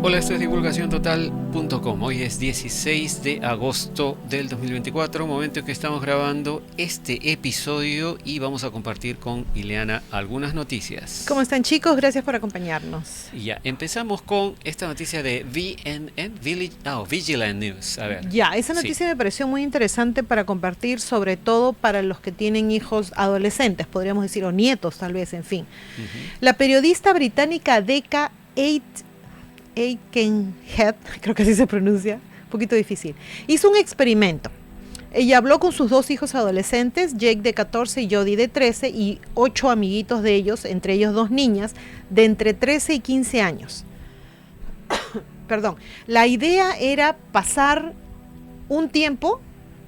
Hola, esto es divulgaciontotal.com. Hoy es 16 de agosto del 2024, momento en que estamos grabando este episodio y vamos a compartir con Ileana algunas noticias. ¿Cómo están, chicos? Gracias por acompañarnos. Y ya, empezamos con esta noticia de Vigilant News. A ver. Ya, esa noticia me pareció muy interesante para compartir, sobre todo para los que tienen hijos adolescentes, podríamos decir, o nietos tal vez, en fin. La periodista británica Decca Aikenhead, creo que así se pronuncia, un poquito difícil, hizo un experimento. Ella habló con sus dos hijos adolescentes, Jake de 14 y Jodie de 13, y 8 amiguitos de ellos, entre ellos 2 niñas de entre 13 y 15 años. Perdón. La idea era pasar un tiempo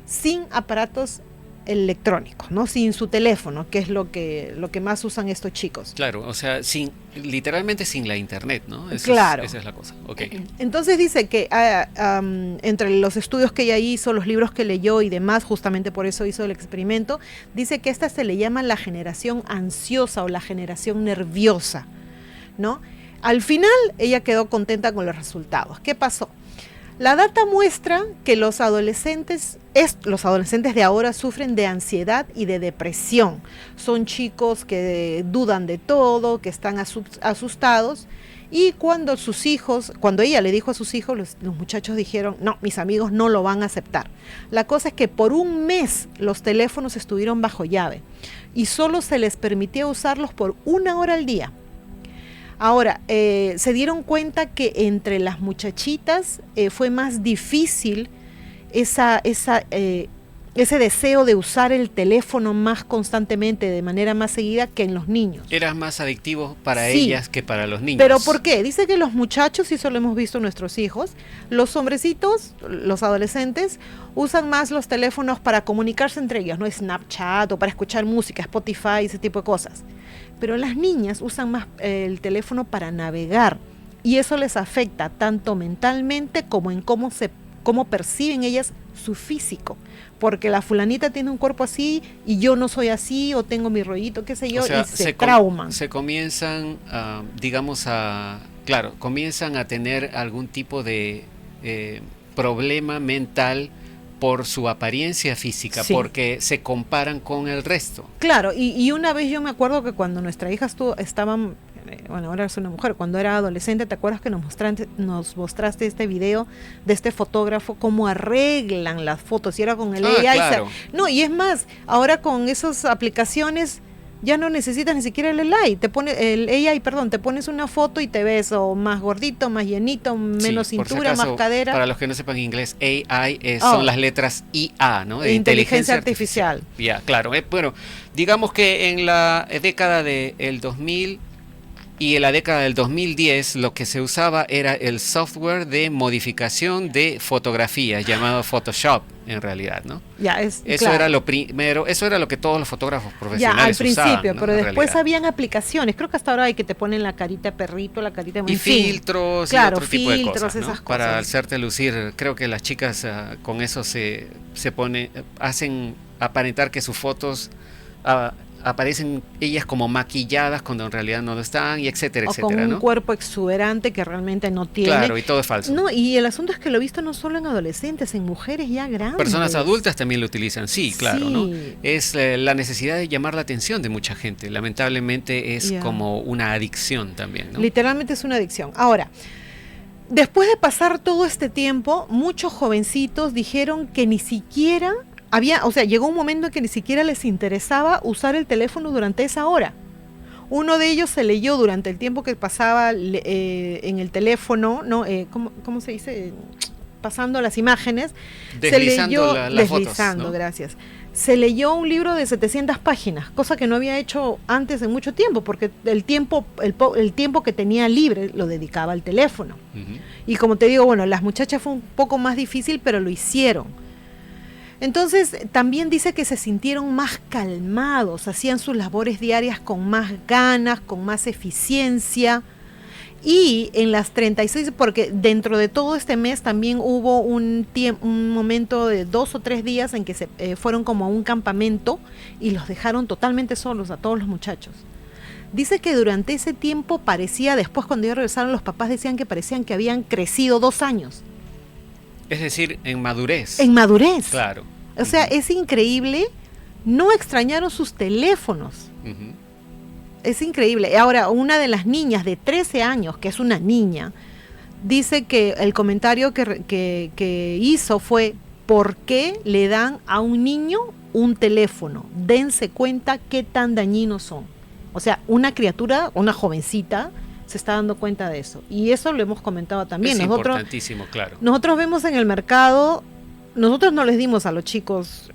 sin aparatos electrónicos, ¿no? Sin su teléfono, que es lo que más usan estos chicos. Claro, o sea, literalmente sin la internet, ¿no? Claro. Esa es la cosa. Okay. Entonces dice que entre los estudios que ella hizo, los libros que leyó y demás, justamente por eso hizo el experimento, dice que esta se le llama la generación ansiosa o la generación nerviosa, ¿no? Al final ella quedó contenta con los resultados. ¿Qué pasó? La data muestra que los adolescentes de ahora sufren de ansiedad y de depresión. Son chicos que dudan de todo, que están asustados. Y cuando ella le dijo a sus hijos, los muchachos dijeron, no, mis amigos no lo van a aceptar. La cosa es que por un mes los teléfonos estuvieron bajo llave y solo se les permitía usarlos por 1 hora al día. Ahora, se dieron cuenta que entre las muchachitas fue más difícil ese deseo de usar el teléfono más constantemente, de manera más seguida, que en los niños. Era más adictivo para ellas que para los niños. ¿Pero por qué? Dice que los muchachos, y eso lo hemos visto en nuestros hijos, los hombrecitos, los adolescentes, usan más los teléfonos para comunicarse entre ellos, no Snapchat o para escuchar música, Spotify, ese tipo de cosas. Pero las niñas usan más el teléfono para navegar, y eso les afecta tanto mentalmente como en cómo perciben ellas su físico, porque la fulanita tiene un cuerpo así y yo no soy así, o tengo mi rollito, qué sé yo, o sea, y se trauman. Se comienzan, comienzan a tener algún tipo de problema mental por su apariencia física, sí, porque se comparan con el resto. Claro, y una vez yo me acuerdo que cuando nuestra hija estaban, bueno, ahora es una mujer, cuando era adolescente, ¿te acuerdas que nos mostraste este video de este fotógrafo, cómo arreglan las fotos? Y era con el AI. Claro. No, y es más, ahora con esas aplicaciones ya no necesitas ni siquiera el AI, te pones una foto y te ves o más gordito, más llenito, menos cintura, si acaso, más cadera. Para los que no sepan inglés, AI son las letras IA, ¿no? De inteligencia artificial. Ya, claro. Bueno, digamos que en la década del 2000 y en la década del 2010 lo que se usaba era el software de modificación de fotografías llamado Photoshop, en realidad, ¿no? Eso era lo primero, eso era lo que todos los fotógrafos profesionales usaban. Al principio, ¿no? Pero después habían aplicaciones, creo que hasta ahora hay que te ponen la carita de perrito, la carita de... Y filtros, y otro tipo de cosas, ¿no? Esas cosas. Para hacerte lucir, creo que las chicas con eso hacen aparentar que sus fotos aparecen ellas como maquilladas cuando en realidad no lo están, y etcétera, etcétera, con un cuerpo exuberante que realmente no tiene. Claro, y todo es falso. No, y el asunto es que lo he visto no solo en adolescentes, en mujeres ya grandes. Personas adultas también lo utilizan, sí, claro, ¿no? Es la necesidad de llamar la atención de mucha gente. Lamentablemente es como una adicción también, ¿no? Literalmente es una adicción. Ahora, después de pasar todo este tiempo, muchos jovencitos dijeron que ni siquiera llegó un momento en que ni siquiera les interesaba usar el teléfono durante esa hora. Uno de ellos se leyó durante el tiempo que pasaba en el teléfono, ¿no? ¿Cómo se dice? Pasando las imágenes. Deslizando, ¿no? Gracias. Se leyó un libro de 700 páginas, cosa que no había hecho antes en mucho tiempo, porque el tiempo que tenía libre lo dedicaba al teléfono. Uh-huh. Y como te digo, bueno, las muchachas fue un poco más difícil, pero lo hicieron. Entonces también dice que se sintieron más calmados, hacían sus labores diarias con más ganas, con más eficiencia, y en las 36, porque dentro de todo este mes también hubo un momento de 2 o 3 días en que fueron como a un campamento y los dejaron totalmente solos a todos los muchachos. Dice que durante ese tiempo parecía, después cuando ellos regresaron, los papás decían que parecían que habían crecido 2 años. Es decir, en madurez. En madurez. Claro. O sea, es increíble. No extrañaron sus teléfonos. Es increíble. Ahora, una de las niñas de 13 años, que es una niña, dice que el comentario que hizo fue: ¿por qué le dan a un niño un teléfono? Dense cuenta qué tan dañinos son. O sea, una criatura, una jovencita, se está dando cuenta de eso. Y eso lo hemos comentado también. Es importantísimo, claro. Nosotros vemos en el mercado, nosotros no les dimos a los chicos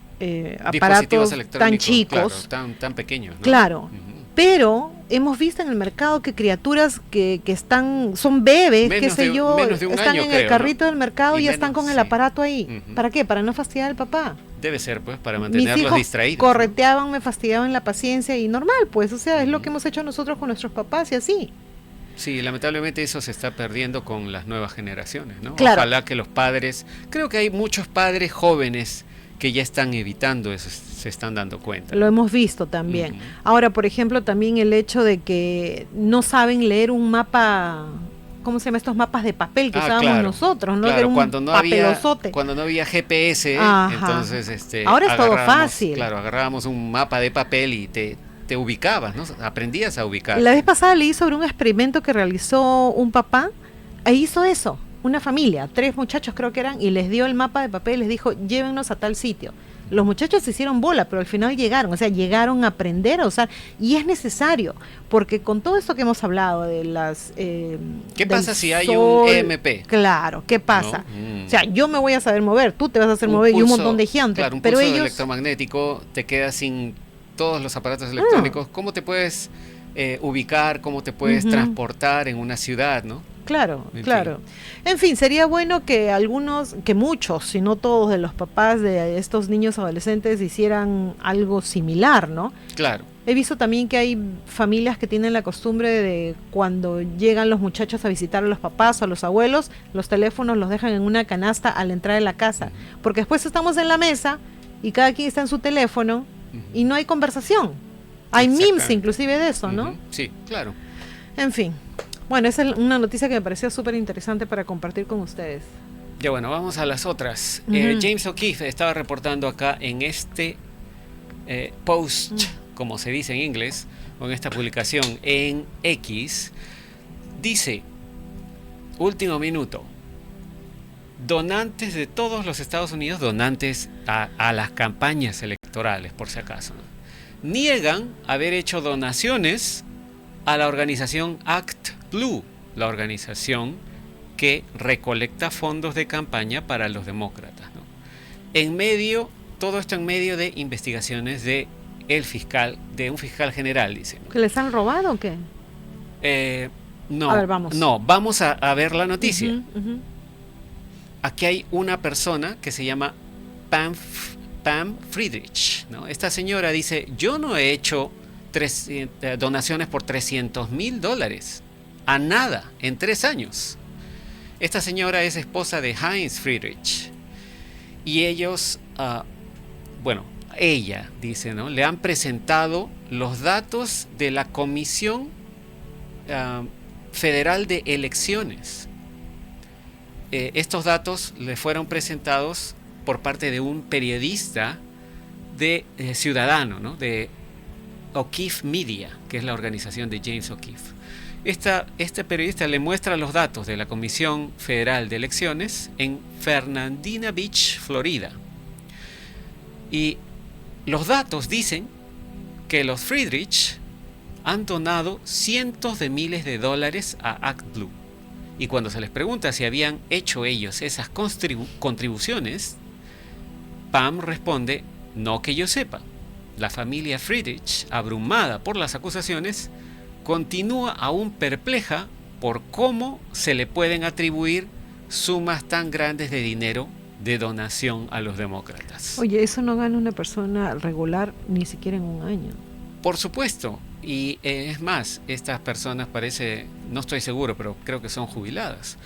aparatos tan chicos. Claro, tan pequeños, ¿no? Claro. Pero hemos visto en el mercado que criaturas que son bebés, qué sé yo, están en el carrito del mercado y ya están con el aparato ahí. ¿Para qué? Para no fastidiar al papá. Debe ser, pues, para mantenerlos distraídos. Correteaban, me fastidiaban la paciencia y normal, pues, o sea, es lo que hemos hecho nosotros con nuestros papás y así. Sí, lamentablemente eso se está perdiendo con las nuevas generaciones, ¿no? Claro. Ojalá que los padres, creo que hay muchos padres jóvenes que ya están evitando eso, se están dando cuenta. Lo hemos visto también. Ahora, por ejemplo, también el hecho de que no saben leer un mapa, ¿cómo se llama? Estos mapas de papel que usábamos nosotros, ¿no? Claro, un cuando no había GPS, entonces ahora es todo fácil. Claro, agarrábamos un mapa de papel y te ubicabas, ¿no? Aprendías a ubicar. La vez pasada leí sobre un experimento que realizó un papá, e hizo eso. Una familia, 3 muchachos creo que eran, y les dio el mapa de papel y les dijo: llévennos a tal sitio. Los muchachos se hicieron bola, pero al final llegaron a aprender a usar, y es necesario, porque con todo esto que hemos hablado de las... ¿Qué pasa si hay un EMP? Claro, ¿qué pasa? ¿No? O sea, yo me voy a saber mover, tú te vas a hacer mover y un montón de gente. Claro, un pero pulso electromagnético, te quedas sin todos los aparatos electrónicos. ¿Cómo te puedes ubicar? ¿Cómo te puedes transportar en una ciudad, no? Claro. En fin, sería bueno que muchos, si no todos, de los papás de estos niños adolescentes hicieran algo similar, ¿no? Claro. He visto también que hay familias que tienen la costumbre de, cuando llegan los muchachos a visitar a los papás o a los abuelos, los teléfonos los dejan en una canasta al entrar de la casa, porque después estamos en la mesa y cada quien está en su teléfono y no hay conversación. Hay memes inclusive de eso, ¿no? Sí, claro. En fin. Bueno, esa es una noticia que me pareció súper interesante para compartir con ustedes. Ya bueno, vamos a las otras. James O'Keefe estaba reportando acá en este post, como se dice en inglés, o en esta publicación en X, dice: último minuto, donantes de todos los Estados Unidos, donantes a las campañas electorales, por si acaso, ¿no?, niegan haber hecho donaciones a la organización Act Blue, la organización que recolecta fondos de campaña para los demócratas, ¿no? Todo esto en medio de investigaciones de un fiscal general, dice, ¿no? ¿Que les han robado o qué? No. A ver, vamos. No, vamos a ver la noticia. Aquí hay una persona que se llama Pam Friedrich, ¿no? Esta señora dice: yo no he hecho donaciones por $300,000 a nada en 3 años. Esta señora es esposa de Heinz Friedrich y ellos, ella dice, ¿no?, le han presentado los datos de la Comisión Federal de Elecciones. Estos datos le fueron presentados por parte de un periodista ciudadano, ¿no?, de O'Keefe Media, que es la organización de James O'Keefe. Este periodista le muestra los datos de la Comisión Federal de Elecciones en Fernandina Beach, Florida. Y los datos dicen que los Friedrich han donado cientos de miles de dólares a ActBlue. Y cuando se les pregunta si habían hecho ellos esas contribuciones, Pam responde: no que yo sepa. La familia Friedrich, abrumada por las acusaciones, continúa aún perpleja por cómo se le pueden atribuir sumas tan grandes de dinero de donación a los demócratas. Oye, eso no gana una persona regular ni siquiera en un año. Por supuesto, y es más, estas personas no estoy seguro, pero creo que son jubiladas.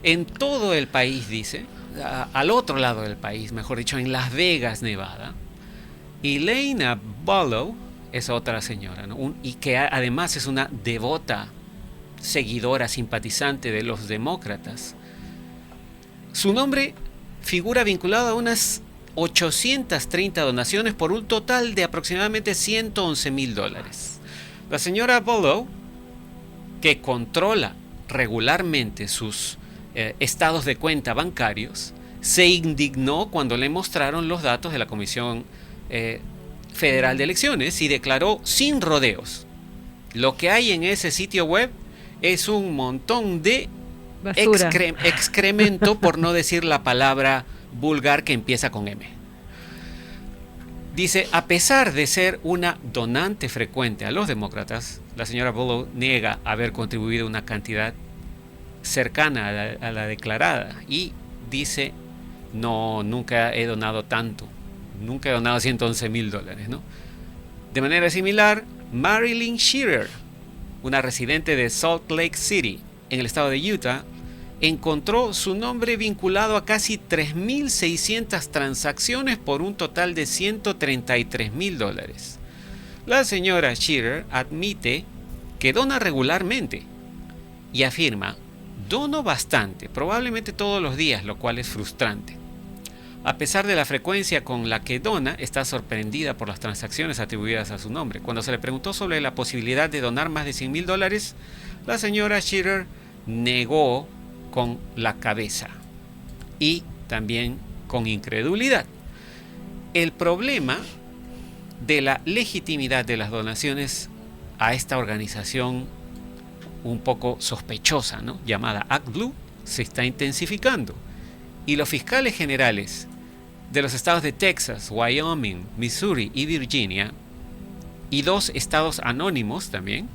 En todo el país, dice, al otro lado del país, mejor dicho, en Las Vegas, Nevada, Elena Barlow, es otra señora, ¿no? Y que además es una devota seguidora, simpatizante de los demócratas. Su nombre figura vinculado a unas 830 donaciones por un total de aproximadamente $111,000. La señora Bulow, que controla regularmente sus estados de cuenta bancarios, se indignó cuando le mostraron los datos de la Comisión Federal de Elecciones y declaró sin rodeos: lo que hay en ese sitio web es un montón de excremento, por no decir la palabra vulgar que empieza con M. Dice, a pesar de ser una donante frecuente a los demócratas, la señora Bulow niega haber contribuido una cantidad cercana a la declarada y dice, no, nunca he donado tanto, nunca he donado $111,000, ¿no? De manera similar, Marilyn Shearer, una residente de Salt Lake City, en el estado de Utah, encontró su nombre vinculado a casi 3.600 transacciones por un total de $133,000. La señora Shearer admite que dona regularmente y afirma, dono bastante, probablemente todos los días, lo cual es frustrante. A pesar de la frecuencia con la que dona, está sorprendida por las transacciones atribuidas a su nombre. Cuando se le preguntó sobre la posibilidad de donar más de $100,000, la señora Shearer negó con la cabeza y también con incredulidad. El problema de la legitimidad de las donaciones a esta organización un poco sospechosa, ¿no?, llamada ActBlue, se está intensificando, y los fiscales generales de los estados de Texas, Wyoming, Missouri y Virginia, y 2 estados anónimos también,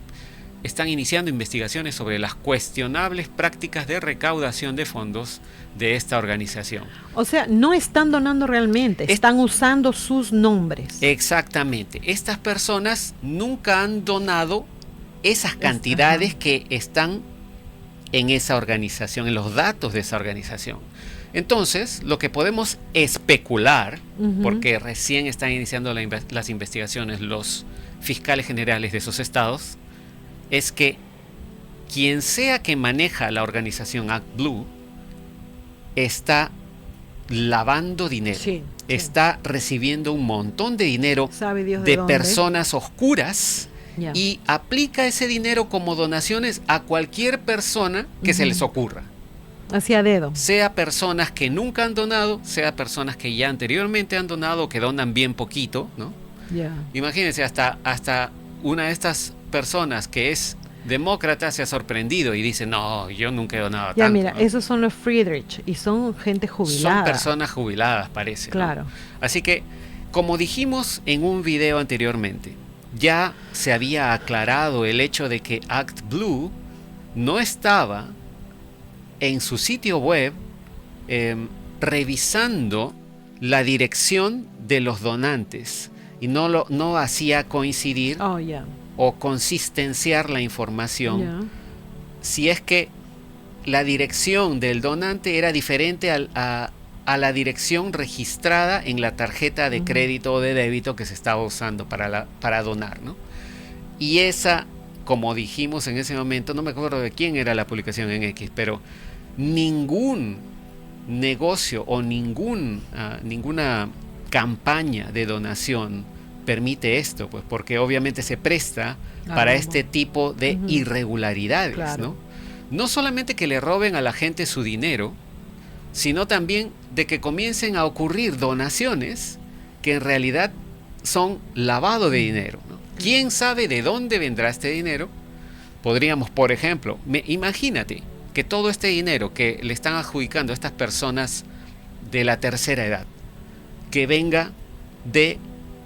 están iniciando investigaciones sobre las cuestionables prácticas de recaudación de fondos de esta organización. O sea, no están donando realmente, están usando sus nombres. Exactamente. Estas personas nunca han donado esas cantidades que están en esa organización, en los datos de esa organización. Entonces, lo que podemos especular, porque recién están iniciando las investigaciones los fiscales generales de esos estados, es que quien sea que maneja la organización ActBlue está lavando dinero, está recibiendo un montón de dinero de personas oscuras y aplica ese dinero como donaciones a cualquier persona que se les ocurra. Hacia dedo. Sea personas que nunca han donado, sea personas que ya anteriormente han donado o que donan bien poquito, ¿no? Imagínense, hasta una de estas personas que es demócrata se ha sorprendido y dice, no, yo nunca he donado tanto. Mira, ¿no? Esos son los Friedrich y son gente jubilada. Son personas jubiladas, parece. Claro. ¿no? Así que, como dijimos en un video anteriormente, ya se había aclarado el hecho de que ActBlue no estaba en su sitio web revisando la dirección de los donantes y no hacía coincidir o consistenciar la información si es que la dirección del donante era diferente a la dirección registrada en la tarjeta de crédito o de débito que se estaba usando para donar, ¿no? Y esa, como dijimos en ese momento, no me acuerdo de quién era la publicación en X, pero ningún negocio o ninguna campaña de donación permite esto, pues porque obviamente se presta para este tipo de irregularidades, claro. No solamente que le roben a la gente su dinero, sino también de que comiencen a ocurrir donaciones que en realidad son lavado de dinero, ¿no? ¿Quién sabe de dónde vendrá este dinero? Podríamos, por ejemplo, imagínate que todo este dinero que le están adjudicando a estas personas de la tercera edad, que venga de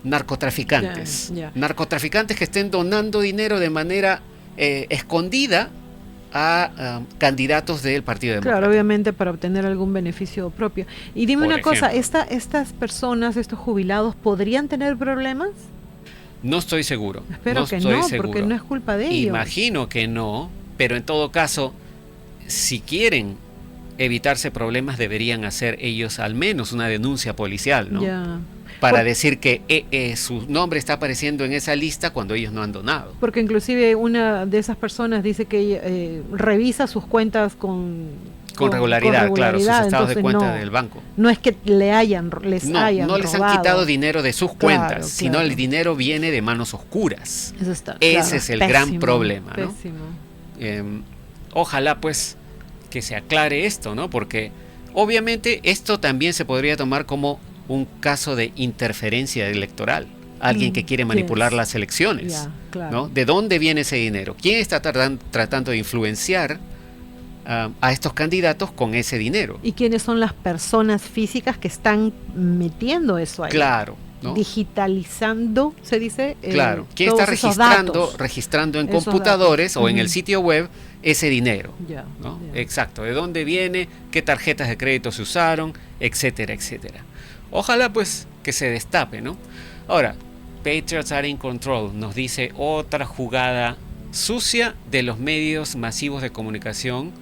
narcotraficantes, narcotraficantes que estén donando dinero de manera escondida a candidatos del Partido Demócrata. Claro, obviamente para obtener algún beneficio propio. Y dime una cosa, ¿estas personas, estos jubilados, podrían tener problemas? No estoy seguro. Espero que no, porque no es culpa de ellos. Imagino que no, pero en todo caso, si quieren evitarse problemas, deberían hacer ellos al menos una denuncia policial, ¿no? para decir que su nombre está apareciendo en esa lista cuando ellos no han donado. Porque inclusive una de esas personas dice que revisa sus cuentas con regularidad, claro, sus estados de cuenta del banco. No es que les hayan no les robado. Han quitado dinero de sus cuentas, sino el dinero viene de manos oscuras. Eso está, ese es el gran problema, ¿no? Pésimo. Ojalá pues que se aclare esto, ¿no? Porque obviamente esto también se podría tomar como un caso de interferencia electoral. Alguien que quiere manipular las elecciones, ¿no? ¿De dónde viene ese dinero? ¿Quién está tratando de influenciar a estos candidatos con ese dinero? ¿Y quiénes son las personas físicas que están metiendo eso ahí? Claro, ¿no? Digitalizando, se dice. Claro. ¿Quién está registrando en computadores o en el sitio web ese dinero? ¿No? Exacto. ¿De dónde viene? ¿Qué tarjetas de crédito se usaron? Etcétera, etcétera. Ojalá pues que se destape, ¿no? Ahora, Patriots are in control, nos dice otra jugada sucia de los medios masivos de comunicación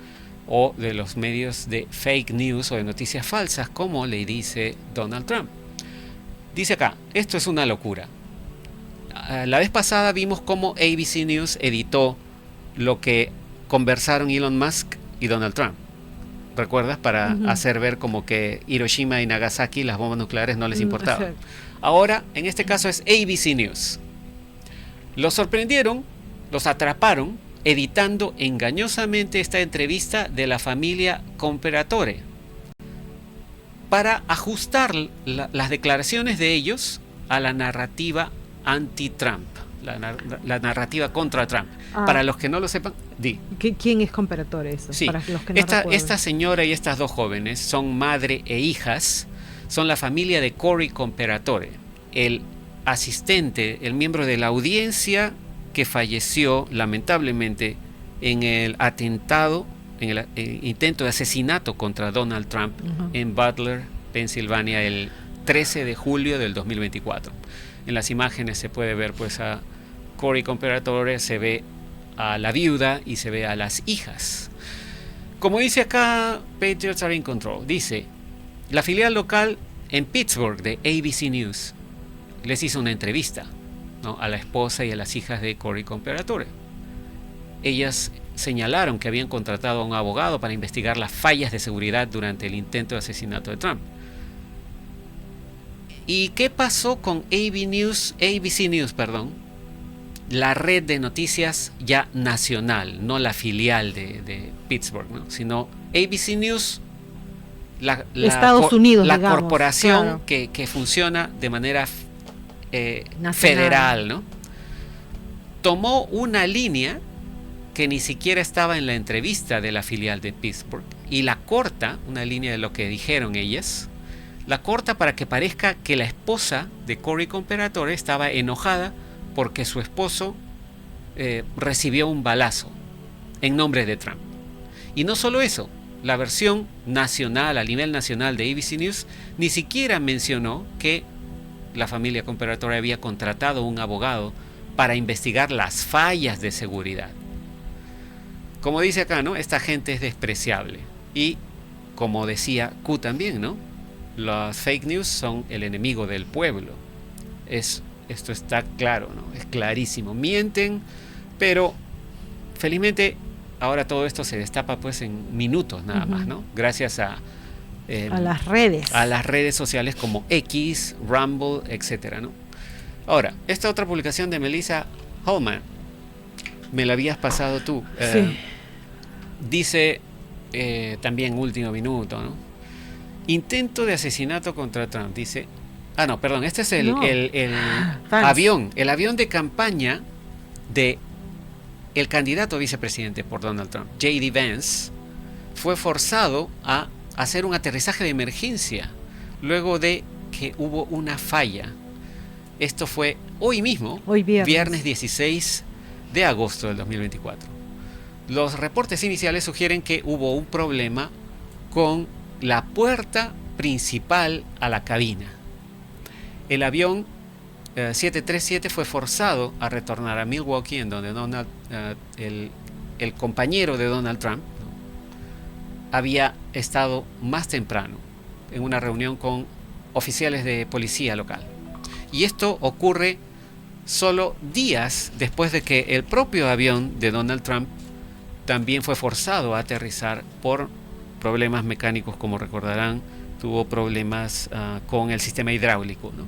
o de los medios de fake news o de noticias falsas, como le dice Donald Trump. Dice acá, esto es una locura. La vez pasada vimos cómo ABC News editó lo que conversaron Elon Musk y Donald Trump. ¿Recuerdas? Para hacer ver como que Hiroshima y Nagasaki, las bombas nucleares, no les importaban. Ahora, en este caso es ABC News. Los sorprendieron, los atraparon, editando engañosamente esta entrevista de la familia Comperatore para ajustar las declaraciones de ellos a la narrativa anti-Trump, la narrativa contra Trump. Para los que no lo sepan, ¿Quién es Comperatore eso? Sí. Para los que no esta señora y estas dos jóvenes son madre e hijas, son la familia de Cory Comperatore, el asistente, el miembro de la audiencia que falleció lamentablemente en el atentado, en el intento de asesinato contra Donald Trump en Butler, Pensilvania, el 13 de julio del 2024. En las imágenes se puede ver pues a Cory Comperatore, se ve a la viuda y se ve a las hijas. Como dice acá, Patriots are in control. Dice, la filial local en Pittsburgh de ABC News les hizo una entrevista, ¿no?, a la esposa y a las hijas de Cory Comperatore. Ellas señalaron que habían contratado a un abogado para investigar las fallas de seguridad durante el intento de asesinato de Trump. ¿Y qué pasó con ABC News, la red de noticias ya nacional, no la filial de Pittsburgh, ¿no?, sino ABC News, Estados Unidos, la digamos, corporación que funciona de manera federal, ¿no? Tomó una línea que ni siquiera estaba en la entrevista de la filial de Pittsburgh y la corta, una línea de lo que dijeron ellas, la corta para que parezca que la esposa de Cory Comperatore estaba enojada porque su esposo recibió un balazo en nombre de Trump. Y no solo eso, la versión nacional, a nivel nacional de ABC News, ni siquiera mencionó que la familia Comperatore había contratado un abogado para investigar las fallas de seguridad. Como dice acá, ¿no?, esta gente es despreciable. Y como decía Q también, ¿no?, las fake news son el enemigo del pueblo. Esto está claro, ¿no?, es clarísimo. Mienten, pero felizmente ahora todo esto se destapa pues en minutos nada más, ¿no? Gracias a las redes. A las redes sociales como X, Rumble, etcétera, ¿no? Ahora, esta otra publicación de Melissa Holman, me la habías pasado tú. Sí. Dice también último minuto, ¿no?, intento de asesinato contra Trump. Dice, no, perdón, este es el avión de campaña de el candidato a vicepresidente por Donald Trump, J.D. Vance, fue forzado a hacer un aterrizaje de emergencia luego de que hubo una falla. Esto fue hoy mismo, viernes 16 de agosto del 2024. Los reportes iniciales sugieren que hubo un problema con la puerta principal a la cabina. El avión 737 fue forzado a retornar a Milwaukee, en donde el compañero de Donald Trump, ¿no?, había estado más temprano en una reunión con oficiales de policía local. Y esto ocurre solo días después de que el propio avión de Donald Trump también fue forzado a aterrizar por problemas mecánicos. Como recordarán, tuvo problemas con el sistema hidráulico, ¿no?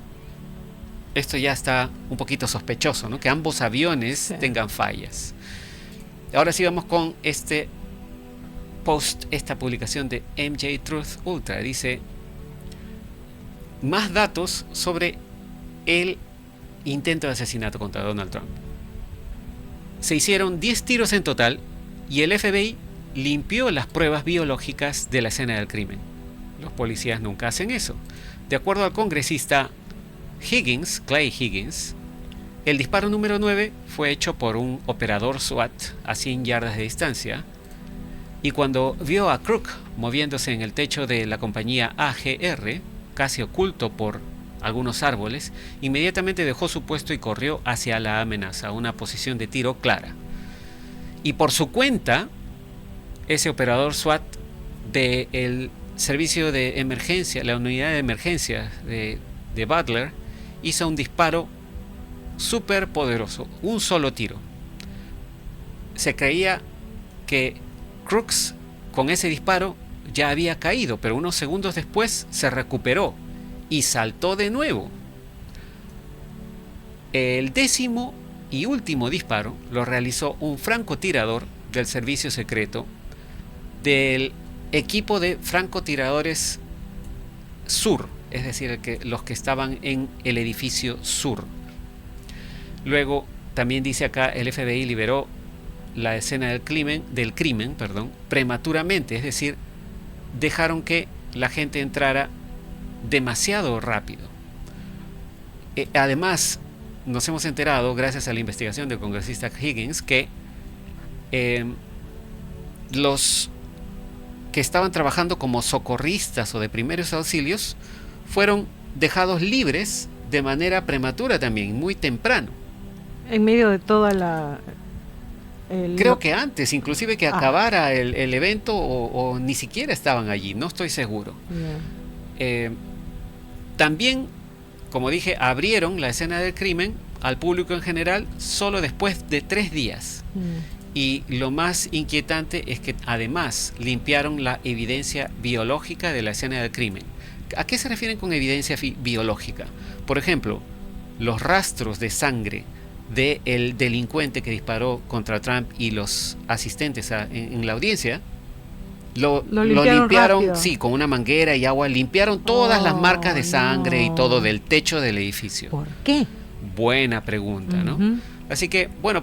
Esto ya está un poquito sospechoso, ¿no? Que ambos aviones tengan fallas. Ahora sí vamos con este post, esta publicación de MJ Truth Ultra. Dice: más datos sobre el intento de asesinato contra Donald Trump. Se hicieron 10 tiros en total y el FBI limpió las pruebas biológicas de la escena del crimen. Los policías nunca hacen eso. De acuerdo al congresista Higgins, Clay Higgins, el disparo número 9 fue hecho por un operador SWAT a 100 yardas de distancia, y cuando vio a Crook moviéndose en el techo de la compañía AGR, casi oculto por algunos árboles, inmediatamente dejó su puesto y corrió hacia la amenaza, una posición de tiro clara. Y por su cuenta, ese operador SWAT del servicio de emergencia, la unidad de emergencia de Butler, hizo un disparo súper poderoso, un solo tiro. Se creía que Crooks con ese disparo ya había caído, pero unos segundos después se recuperó y saltó de nuevo. El 10º y último disparo lo realizó un francotirador del servicio secreto del equipo de francotiradores sur, es decir, los que estaban en el edificio sur. Luego, también dice acá, el FBI liberó la escena del crimen, prematuramente, es decir, dejaron que la gente entrara demasiado rápido. Además, nos hemos enterado, gracias a la investigación del congresista Higgins, que los que estaban trabajando como socorristas o de primeros auxilios fueron dejados libres de manera prematura también, muy temprano. En medio de toda la... Creo que antes, inclusive que acabara el evento, o ni siquiera estaban allí, no estoy seguro. También, como dije, abrieron la escena del crimen al público en general solo después de 3 días. Y lo más inquietante es que además limpiaron la evidencia biológica de la escena del crimen. ¿A qué se refieren con evidencia biológica? Por ejemplo, los rastros de sangre del delincuente que disparó contra Trump y los asistentes en la audiencia, lo limpiaron sí, con una manguera y agua, limpiaron todas las marcas de sangre y todo del techo del edificio. ¿Por qué? Buena pregunta, ¿no? Así que, bueno,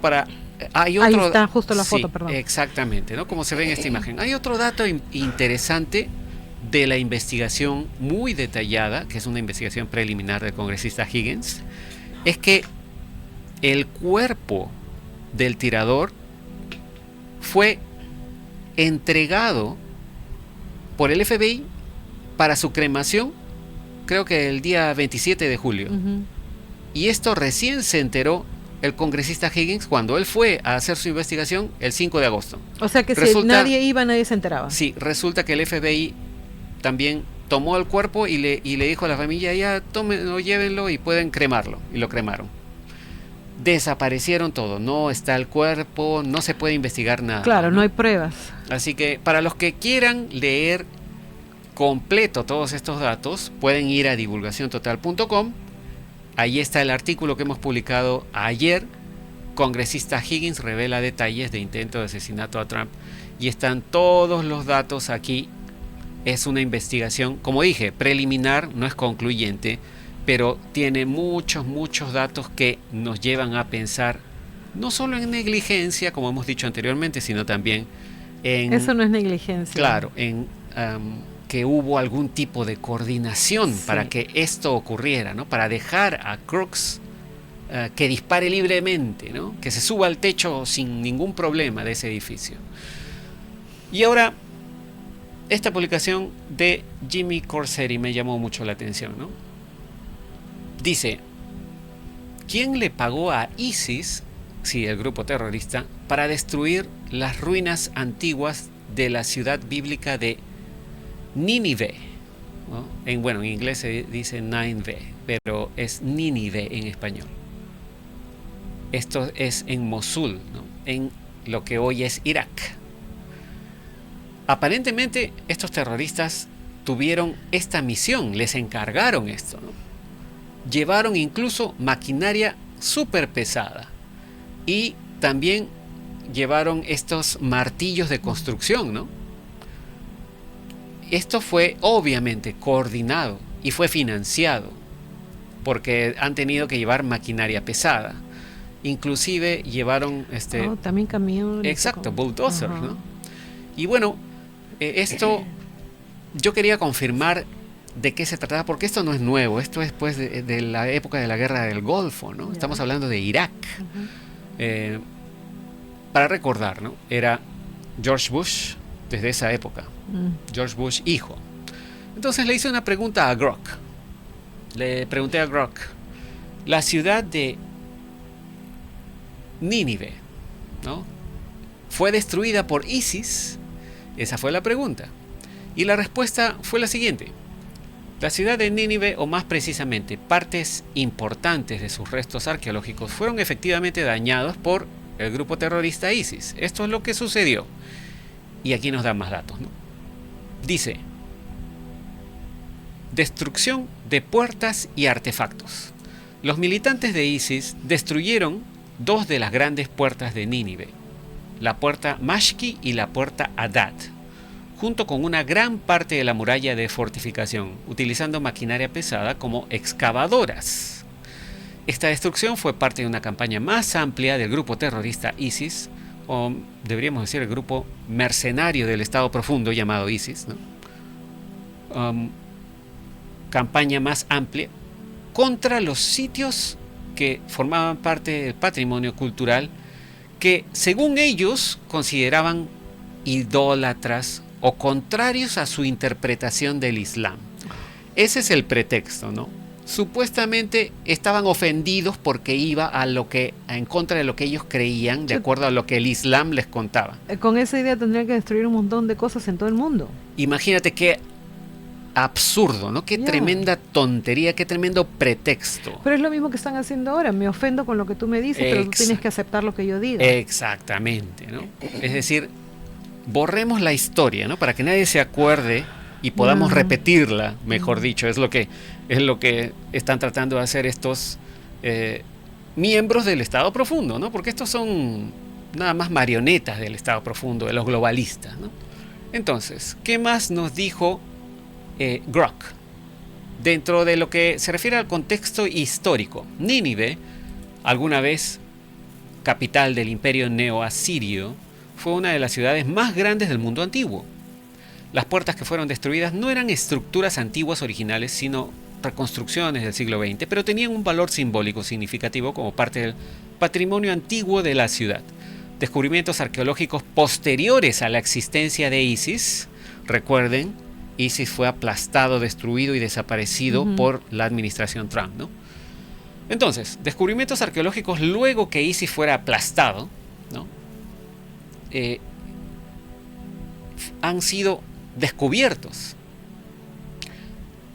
hay otro, ahí está justo la foto, perdón. Exactamente, ¿no? Como se ve en esta imagen. Hay otro dato interesante de la investigación muy detallada, que es una investigación preliminar del congresista Higgins, es que el cuerpo del tirador fue entregado por el FBI para su cremación, creo que el día 27 de julio. Y esto recién se enteró el congresista Higgins cuando él fue a hacer su investigación el 5 de agosto. O sea que si nadie iba, nadie se enteraba. Sí, resulta que el FBI también tomó el cuerpo y le dijo a la familia: ya tómenlo, llévenlo y pueden cremarlo. Y lo cremaron. Desaparecieron todo, no está el cuerpo, no se puede investigar nada. Claro, no hay pruebas. Así que para los que quieran leer completo todos estos datos, pueden ir a divulgaciontotal.com. Ahí está el artículo que hemos publicado ayer. Congresista Higgins revela detalles de intento de asesinato a Trump. Y están todos los datos aquí. Es una investigación, como dije, preliminar, no es concluyente, pero tiene muchos datos que nos llevan a pensar no solo en negligencia, como hemos dicho anteriormente, sino también en... Eso no es negligencia. Claro, en que hubo algún tipo de coordinación para que esto ocurriera, ¿no? Para dejar a Crooks que dispare libremente, ¿no? Que se suba al techo sin ningún problema de ese edificio. Y ahora, esta publicación de Jimmy Corseri me llamó mucho la atención, ¿no? Dice: ¿quién le pagó a ISIS, sí, el grupo terrorista, para destruir las ruinas antiguas de la ciudad bíblica de Nínive? ¿no? En inglés se dice Nineveh, pero es Nínive en español. Esto es en Mosul, ¿no? En lo que hoy es Irak. Aparentemente estos terroristas tuvieron esta misión, les encargaron esto, ¿no? Llevaron incluso maquinaria súper pesada y también llevaron estos martillos de construcción, ¿no? Esto fue obviamente coordinado y fue financiado porque han tenido que llevar maquinaria pesada. Inclusive llevaron también camiones. Exacto, bulldozer, ¿no? Y bueno, esto yo quería confirmar de qué se trataba, porque esto no es nuevo, esto es pues de la época de la guerra del Golfo, ¿no? Estamos hablando de Irak. Para recordar, ¿no? Era George Bush desde esa época, George Bush hijo. Entonces le hice una pregunta a Grok. Le pregunté a Grok, la ciudad de Nínive, ¿no? ¿Fue destruida por ISIS? Esa fue la pregunta. Y la respuesta fue la siguiente. La ciudad de Nínive, o más precisamente, partes importantes de sus restos arqueológicos, fueron efectivamente dañados por el grupo terrorista ISIS. Esto es lo que sucedió. Y aquí nos dan más datos, ¿no? Dice: destrucción de puertas y artefactos. Los militantes de ISIS destruyeron dos de las grandes puertas de Nínive, la puerta Mashki y la puerta Adad, junto con una gran parte de la muralla de fortificación, utilizando maquinaria pesada como excavadoras. Esta destrucción fue parte de una campaña más amplia del grupo terrorista ISIS, o deberíamos decir el grupo mercenario del Estado Profundo llamado ISIS, ¿no? Campaña más amplia contra los sitios que formaban parte del patrimonio cultural que, según ellos, consideraban idólatras o contrarios a su interpretación del Islam. Ese es el pretexto, ¿no? Supuestamente estaban ofendidos porque iba en contra de lo que ellos creían, de acuerdo a lo que el Islam les contaba. Con esa idea tendrían que destruir un montón de cosas en todo el mundo. Imagínate qué absurdo, ¿no? Qué tremenda tontería, qué tremendo pretexto. Pero es lo mismo que están haciendo ahora. Me ofendo con lo que tú me dices, pero tú tienes que aceptar lo que yo diga. Exactamente, ¿no? Es decir, borremos la historia, ¿no? Para que nadie se acuerde y podamos repetirla, mejor dicho. Es lo que están tratando de hacer estos miembros del Estado Profundo, ¿no? Porque estos son nada más marionetas del Estado Profundo, de los globalistas, ¿no? Entonces, ¿qué más nos dijo Grok? Dentro de lo que se refiere al contexto histórico, Nínive, alguna vez capital del imperio neoasirio, fue una de las ciudades más grandes del mundo antiguo. Las puertas que fueron destruidas no eran estructuras antiguas originales, sino reconstrucciones del siglo XX, pero tenían un valor simbólico significativo como parte del patrimonio antiguo de la ciudad. Descubrimientos arqueológicos posteriores a la existencia de ISIS, recuerden, ISIS fue aplastado, destruido y desaparecido por la administración Trump, ¿no? Entonces, descubrimientos arqueológicos luego que ISIS fuera aplastado, ¿no? Han sido descubiertos.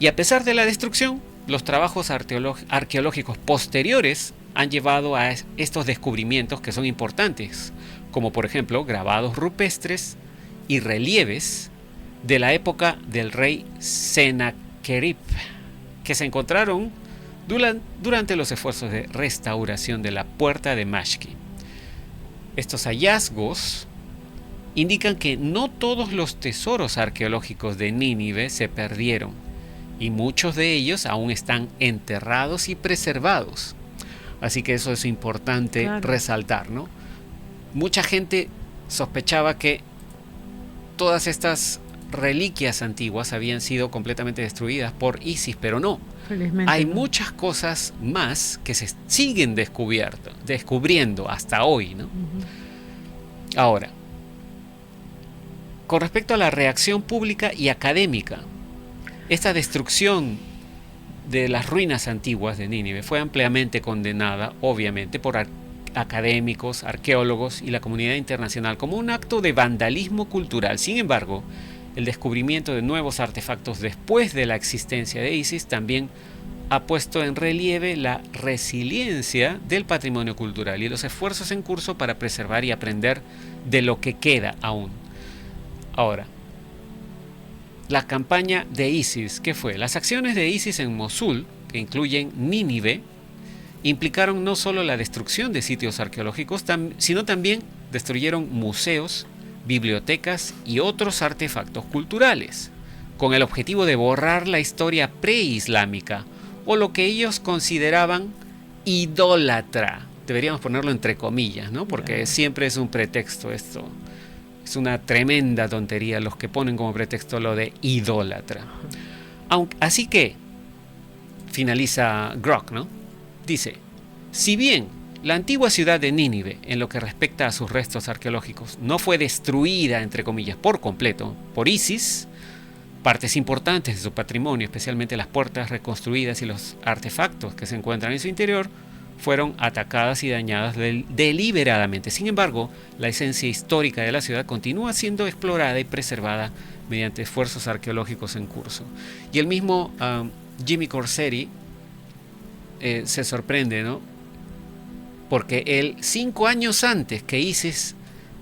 Y a pesar de la destrucción, los trabajos arqueológicos posteriores han llevado a estos descubrimientos que son importantes, como por ejemplo grabados rupestres y relieves de la época del rey Sennacherib, que se encontraron durante los esfuerzos de restauración de la puerta de Mashki. Estos hallazgos indican que no todos los tesoros arqueológicos de Nínive se perdieron, y muchos de ellos aún están enterrados y preservados. Así que eso es importante resaltar, ¿no? Mucha gente sospechaba que todas estas reliquias antiguas habían sido completamente destruidas por ISIS, pero no. Hay muchas cosas más que se siguen descubriendo hasta hoy, ¿no? Ahora, con respecto a la reacción pública y académica, esta destrucción de las ruinas antiguas de Nínive fue ampliamente condenada, obviamente, por académicos, arqueólogos y la comunidad internacional como un acto de vandalismo cultural. Sin embargo, el descubrimiento de nuevos artefactos después de la existencia de ISIS también ha puesto en relieve la resiliencia del patrimonio cultural y los esfuerzos en curso para preservar y aprender de lo que queda aún. Ahora, la campaña de ISIS, ¿qué fue? Las acciones de ISIS en Mosul, que incluyen Nínive, implicaron no solo la destrucción de sitios arqueológicos, sino también destruyeron museos, bibliotecas y otros artefactos culturales, con el objetivo de borrar la historia preislámica, o lo que ellos consideraban idólatra. Deberíamos ponerlo entre comillas, ¿no? Porque siempre es un pretexto esto. Es una tremenda tontería los que ponen como pretexto lo de idólatra. Así que, finaliza Grock, ¿no? Dice, si bien la antigua ciudad de Nínive, en lo que respecta a sus restos arqueológicos, no fue destruida, entre comillas, por completo, por ISIS, partes importantes de su patrimonio, especialmente las puertas reconstruidas y los artefactos que se encuentran en su interior, fueron atacadas y dañadas deliberadamente. Sin embargo, la esencia histórica de la ciudad continúa siendo explorada y preservada mediante esfuerzos arqueológicos en curso. Y el mismo Jimmy Corsieri se sorprende, ¿no? Porque él, 5 años antes que ISIS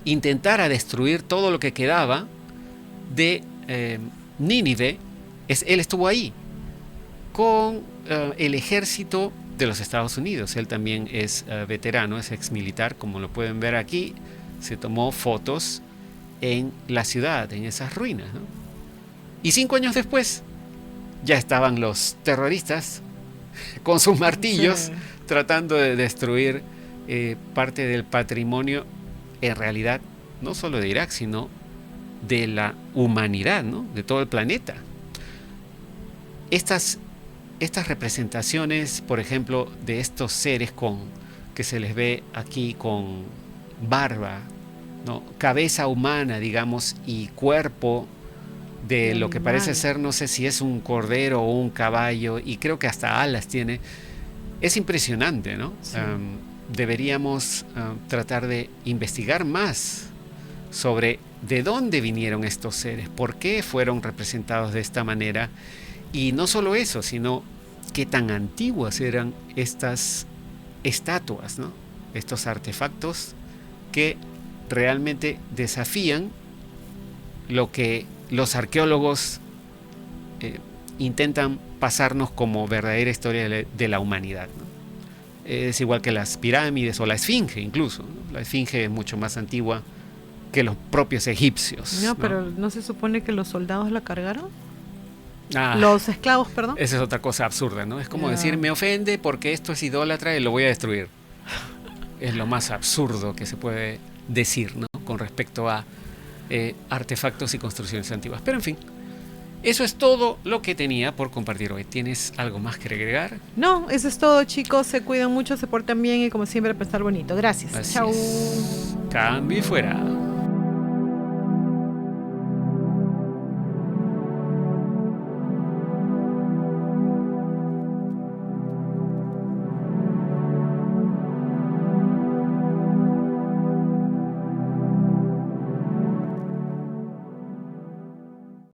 intentara destruir todo lo que quedaba de Nínive, él estuvo ahí con el ejército de los Estados Unidos. Él también es veterano, es exmilitar, como lo pueden ver aquí. Se tomó fotos en la ciudad, en esas ruinas, ¿no? Y 5 años después ya estaban los terroristas con sus martillos tratando de destruir parte del patrimonio, en realidad no solo de Irak, sino de la humanidad, ¿no? De todo el planeta. Estas representaciones, por ejemplo, de estos seres que se les ve aquí con barba, ¿no? Cabeza humana, digamos, y cuerpo de lo que parece ser, no sé si es un cordero o un caballo, y creo que hasta alas tiene. Es impresionante, ¿no? Sí. Deberíamos tratar de investigar más sobre de dónde vinieron estos seres, por qué fueron representados de esta manera, y no solo eso, sino qué tan antiguas eran estas estatuas, ¿no? Estos artefactos que realmente desafían lo que los arqueólogos intentan pasarnos como verdadera historia de la humanidad, ¿no? Es igual que las pirámides o la esfinge incluso, ¿no? La esfinge es mucho más antigua que los propios egipcios. No, pero ¿no se supone que los soldados la cargaron? Los esclavos, perdón. Esa es otra cosa absurda, ¿no? Es como decir, me ofende porque esto es idólatra y lo voy a destruir. Es lo más absurdo que se puede decir, ¿no? Con respecto a artefactos y construcciones antiguas. Pero en fin, eso es todo lo que tenía por compartir hoy. ¿Tienes algo más que agregar? No, eso es todo, chicos. Se cuidan mucho, se portan bien y como siempre, pensar bonito. Gracias. Así Chau. Cambio y fuera.